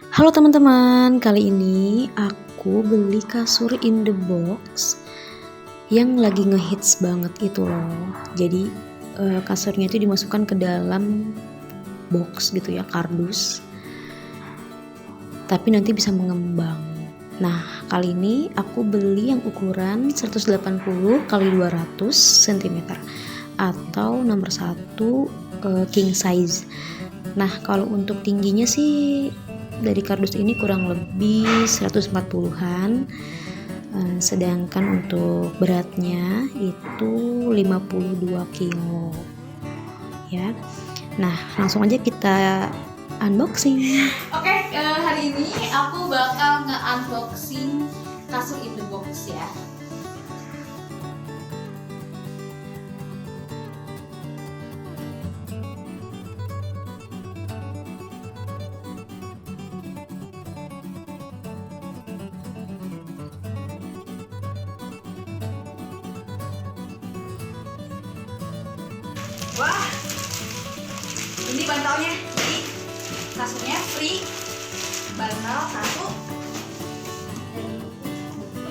Halo teman-teman, kali ini aku beli kasur in the box yang lagi ngehits banget itu loh. Jadi kasurnya itu dimasukkan ke dalam box gitu ya, kardus. Tapi nanti bisa mengembang. Nah, kali ini aku beli yang ukuran 180 kali 200 cm atau nomor 1 king size. Nah, kalau untuk tingginya sih dari kardus ini kurang lebih 140-an, sedangkan untuk beratnya itu 52 kilo ya. Nah, langsung aja kita unboxing. Oke, hari ini aku bakal nge-unboxing kasur in the box ya. Wah, ini bantalnya. Jadi kasurnya free, bantal satu dan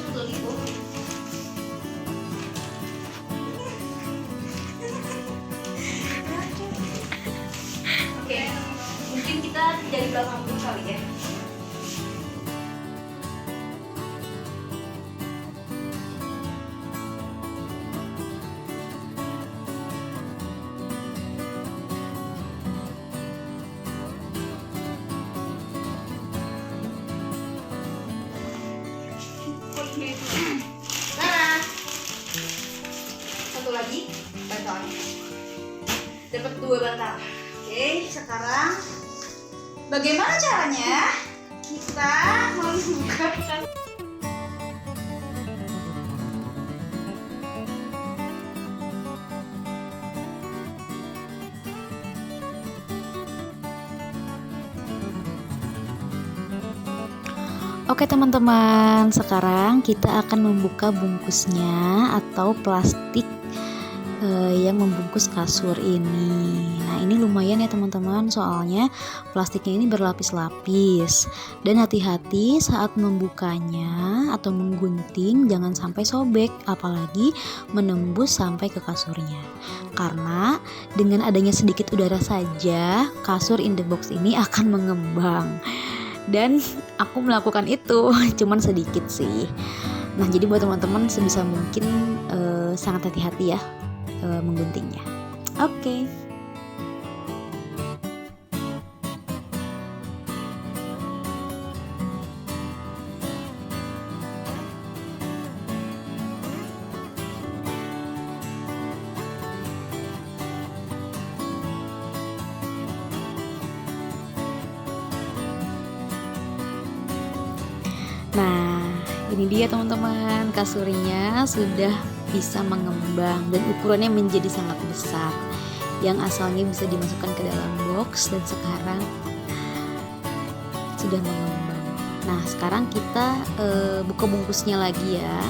satu lagi tuh. Oke, mungkin kita dari belakang dulu kali ya. Nah, satu lagi bantalnya. Dapat 2 bantal. Oke, sekarang bagaimana caranya kita membuka Oke teman-teman, sekarang kita akan membuka bungkusnya atau plastik yang membungkus kasur ini. Nah, ini lumayan ya teman-teman, soalnya plastiknya ini berlapis-lapis. Dan hati-hati saat membukanya atau menggunting, jangan sampai sobek, apalagi menembus sampai ke kasurnya. Karena dengan adanya sedikit udara saja, kasur in the box ini akan mengembang. Dan aku melakukan itu cuman sedikit sih. Nah, jadi buat teman-teman sebisa mungkin sangat hati-hati ya mengguntingnya. Oke. Nah, ini dia teman-teman, kasurnya sudah bisa mengembang dan ukurannya menjadi sangat besar. Yang asalnya bisa dimasukkan ke dalam box dan sekarang sudah mengembang. Nah, sekarang kita buka bungkusnya lagi ya.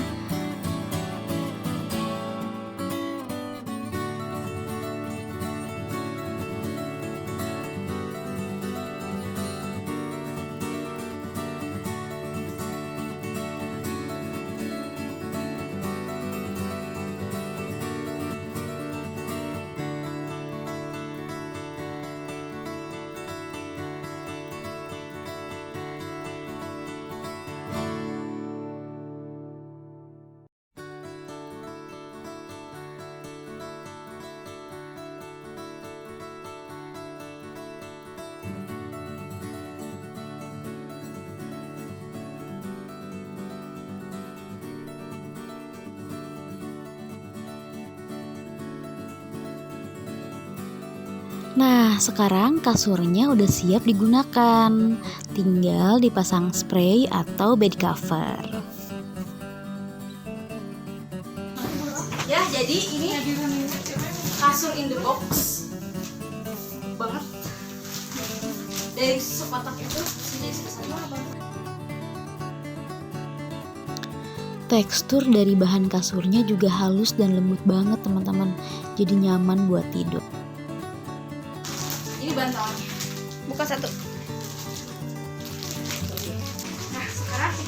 Nah, sekarang kasurnya udah siap digunakan. Tinggal dipasang spray atau bed cover. ya. Jadi ini kasur in the box banget. Dari sekotak itu jadi sebesar apa? Tekstur dari bahan kasurnya juga halus dan lembut banget teman-teman. Jadi nyaman buat tidur. Ini bantalnya. Buka satu.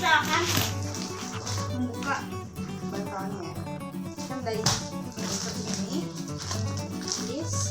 kita akan membuka bantalnya. Kan dari seperti ini. Yes.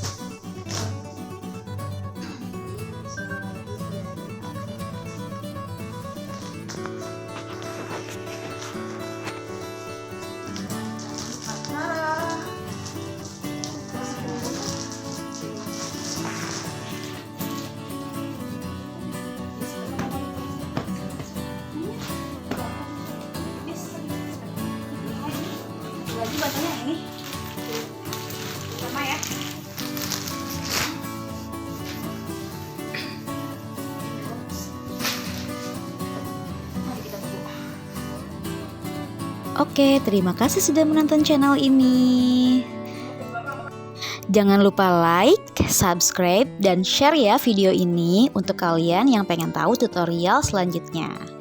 Lagi batangnya ini sama ya. Mari kita buka. Oke, terima kasih sudah menonton channel ini. Jangan lupa like, subscribe, dan share ya video ini untuk kalian yang pengen tahu tutorial selanjutnya.